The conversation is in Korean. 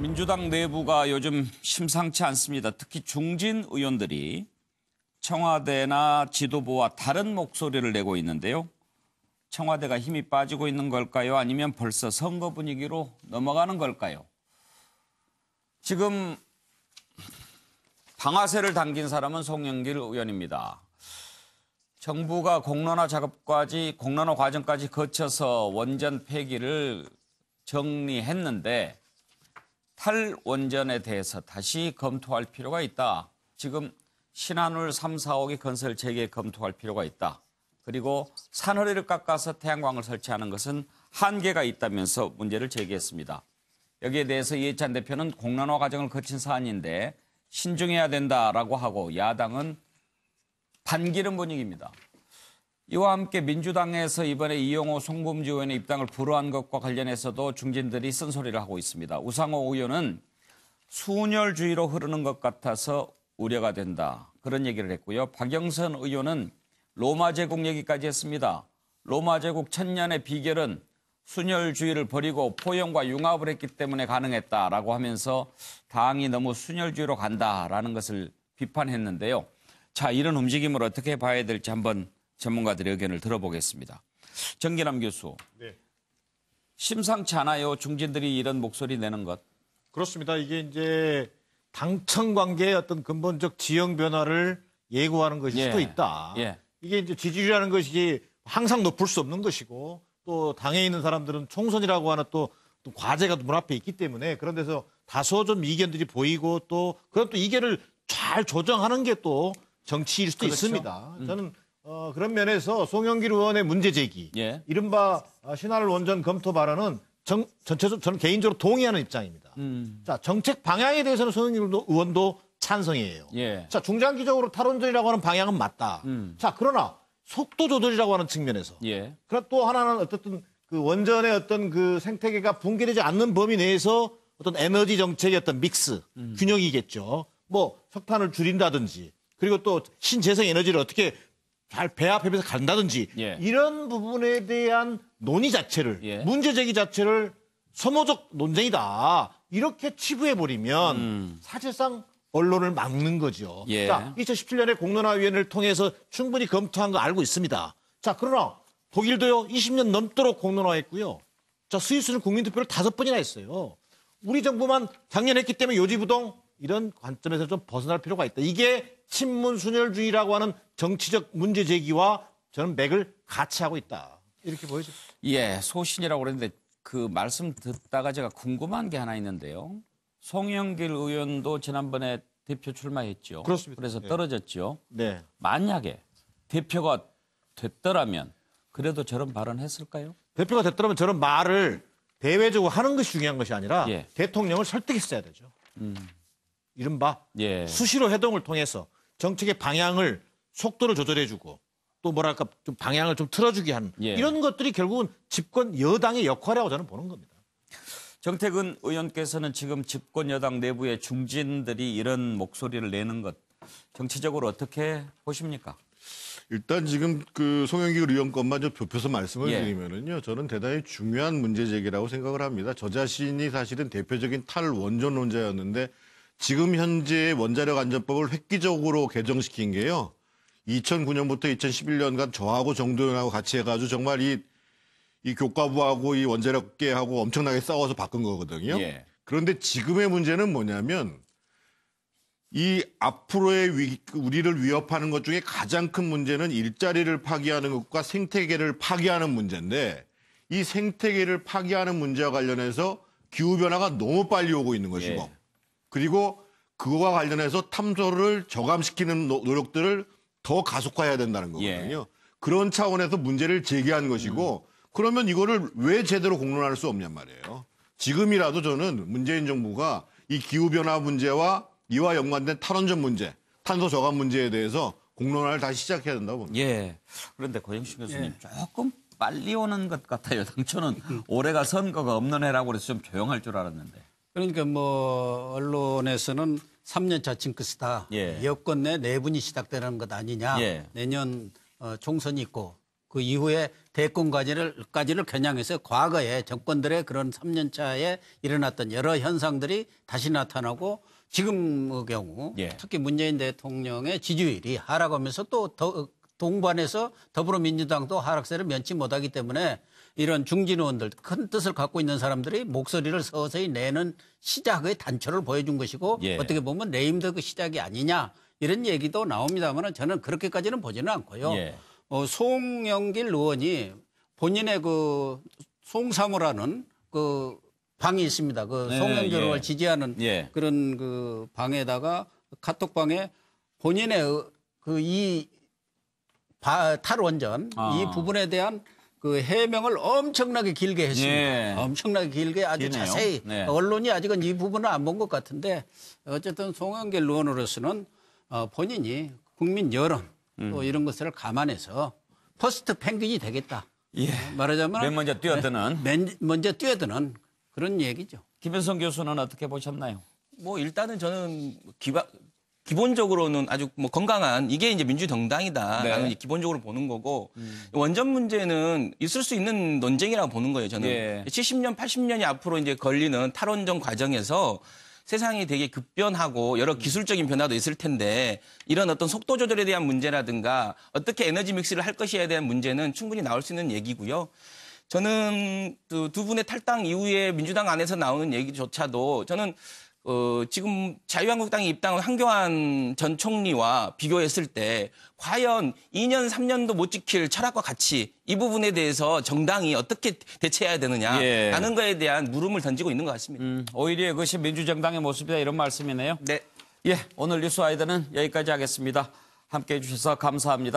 민주당 내부가 요즘 심상치 않습니다. 특히 중진 의원들이 청와대나 지도부와 다른 목소리를 내고 있는데요. 청와대가 힘이 빠지고 있는 걸까요? 아니면 벌써 선거 분위기로 넘어가는 걸까요? 지금 방아쇠를 당긴 사람은 송영길 의원입니다. 정부가 공론화 과정까지 거쳐서 원전 폐기를 정리했는데 탈원전에 대해서 다시 검토할 필요가 있다. 지금 신한울 3, 4호기 건설 재개 검토할 필요가 있다. 그리고 산허리를 깎아서 태양광을 설치하는 것은 한계가 있다면서 문제를 제기했습니다. 여기에 대해서 이해찬 대표는 공론화 과정을 거친 사안인데 신중해야 된다라고 하고 야당은 반기는 분위기입니다. 이와 함께 민주당에서 이번에 이용호 송범주 의원의 입당을 불허한 것과 관련해서도 중진들이 쓴소리를 하고 있습니다. 우상호 의원은 순혈주의로 흐르는 것 같아서 우려가 된다. 그런 얘기를 했고요. 박영선 의원은 로마 제국 얘기까지 했습니다. 로마 제국 천년의 비결은 순혈주의를 버리고 포용과 융합을 했기 때문에 가능했다라고 하면서 당이 너무 순혈주의로 간다라는 것을 비판했는데요. 자, 이런 움직임을 어떻게 봐야 될지 한번 전문가들의 의견을 들어보겠습니다. 정기남 교수. 네. 심상치 않아요. 중진들이 이런 목소리 내는 것. 그렇습니다. 이게 이제 당청 관계의 어떤 근본적 지형 변화를 예고하는 것일 수도 있다. 이게 이제 지지율이라는 것이 항상 높을 수 없는 것이고 또 당에 있는 사람들은 총선이라고 하는 또 과제가 문 앞에 있기 때문에 그런 데서 다소 좀 이견들이 보이고 또 그런 또 이견을 잘 조정하는 게 또 정치일 수도 있습니다. 저는 그런 면에서 송영길 의원의 문제 제기, 이른바 신한울 원전 검토 발언은 전체적으로 저는 개인적으로 동의하는 입장입니다. 자, 정책 방향에 대해서는 송영길 의원도 찬성이에요. 자, 중장기적으로 탈원전이라고 하는 방향은 맞다. 자, 그러나 속도 조절이라고 하는 측면에서. 그러나 또 하나는 어쨌든 그 원전의 어떤 그 생태계가 붕괴되지 않는 범위 내에서 어떤 에너지 정책의 어떤 믹스, 균형이겠죠. 뭐 석탄을 줄인다든지 그리고 또 신재생 에너지를 어떻게 잘 배합해서 간다든지 이런 부분에 대한 논의 자체를 문제 제기 자체를 소모적 논쟁이다. 이렇게 치부해버리면 사실상 언론을 막는 거죠. 자, 2017년에 공론화위원회를 통해서 충분히 검토한 거 알고 있습니다. 자, 그러나 독일도요 20년 넘도록 공론화했고요. 자, 스위스는 국민투표를 5번이나 했어요. 우리 정부만 작년에 했기 때문에 요지부동 이런 관점에서 좀 벗어날 필요가 있다. 이게 친문 순혈주의라고 하는 정치적 문제 제기와 저는 맥을 같이 하고 있다. 이렇게 보여집니다. 소신이라고 그랬는데 그 말씀 듣다가 제가 궁금한 게 하나 있는데요. 송영길 의원도 지난번에 대표 출마했죠. 그렇습니다. 그래서 떨어졌죠. 네. 만약에 대표가 됐더라면 그래도 저런 발언했을까요? 대표가 됐더라면 저런 말을 대외적으로 하는 것이 중요한 것이 아니라 대통령을 설득했어야 되죠. 이른바 수시로 회동을 통해서 정책의 방향을 속도를 조절해주고 또 뭐랄까 좀 방향을 좀 틀어주게 하는 이런 것들이 결국은 집권 여당의 역할이라고 저는 보는 겁니다. 정태근 의원께서는 지금 집권 여당 내부의 중진들이 이런 목소리를 내는 것 정치적으로 어떻게 보십니까? 일단 지금 그 송영길 의원 것만 좀 좁혀서 말씀을 드리면은요, 저는 대단히 중요한 문제 제기라고 생각을 합니다. 저 자신이 사실은 대표적인 탈원전론자였는데 지금 현재 원자력 안전법을 획기적으로 개정시킨 게요. 2009년부터 2011년간 저하고 정도현하고 같이 해가지고 정말 이 교과부하고 이 원자력계하고 엄청나게 싸워서 바꾼 거거든요. 그런데 지금의 문제는 뭐냐면 이 앞으로의 우리를 위협하는 것 중에 가장 큰 문제는 일자리를 파기하는 것과 생태계를 파기하는 문제인데 이 생태계를 파기하는 문제와 관련해서 기후변화가 너무 빨리 오고 있는 것이고 그리고 그거와 관련해서 탐소를 저감시키는 노력들을 더 가속화해야 된다는 거거든요. 그런 차원에서 문제를 제기한 것이고 그러면 이거를 왜 제대로 공론화할 수 없냔 말이에요. 지금이라도 저는 문재인 정부가 이 기후변화 문제와 이와 연관된 탈원전 문제, 탄소 저감 문제에 대해서 공론화를 다시 시작해야 된다고 봅니다. 그런데 고영식 교수님 조금 빨리 오는 것 같아요. 당초는 올해가 선거가 없는 해라고 그래서 좀 조용할 줄 알았는데. 그러니까 뭐 언론에서는 3년차 징크스다. 여권 내 내분이 시작되는 것 아니냐. 내년 총선이 있고 그 이후에 대권까지를 겨냥해서 과거에 정권들의 그런 3년차에 일어났던 여러 현상들이 다시 나타나고 지금의 경우 예. 특히 문재인 대통령의 지지율이 하락하면서 또 동반해서 더불어민주당도 하락세를 면치 못하기 때문에 이런 중진 의원들 큰 뜻을 갖고 있는 사람들이 목소리를 서서히 내는 시작의 단초를 보여준 것이고 예. 어떻게 보면 레임드 그 시작이 아니냐 이런 얘기도 나옵니다만 저는 그렇게까지는 보지는 않고요. 예. 송영길 의원이 본인의 그 송사무라는 그 방이 있습니다. 그 네, 송영길 예. 의원을 지지하는 예. 그런 그 방에다가 카톡방에 본인의 그 탈원전 이 부분에 대한 그 해명을 엄청나게 길게 했습니다. 예. 엄청나게 길게 아주 기네요. 자세히 네. 언론이 아직은 이 부분을 안 본 것 같은데 어쨌든 송영길 의원으로서는 본인이 국민 여론 또 이런 것을 감안해서 퍼스트 펭귄이 되겠다. 예. 말하자면 맨 먼저 뛰어드는. 먼저 뛰어드는 그런 얘기죠. 김현성 교수는 어떻게 보셨나요? 뭐 일단은 저는 기본적으로는 아주 뭐 건강한 이게 이제 민주정당이다라는 네. 기본적으로 보는 거고 원전 문제는 있을 수 있는 논쟁이라고 보는 거예요. 저는 예. 70년, 80년이 앞으로 이제 걸리는 탈원전 과정에서 세상이 되게 급변하고 여러 기술적인 변화도 있을 텐데 이런 어떤 속도 조절에 대한 문제라든가 어떻게 에너지 믹스를 할 것이에 대한 문제는 충분히 나올 수 있는 얘기고요. 저는 두 분의 탈당 이후에 민주당 안에서 나오는 얘기조차도 저는 지금 자유한국당이 입당한 한교안 전 총리와 비교했을 때 과연 2년, 3년도 못 지킬 철학과 가치 이 부분에 대해서 정당이 어떻게 대처해야 되느냐라는 예. 거에 대한 물음을 던지고 있는 것 같습니다. 오히려 그것이 민주정당의 모습이다 이런 말씀이네요. 네. 예, 오늘 뉴스 아이들은 여기까지 하겠습니다. 함께해 주셔서 감사합니다.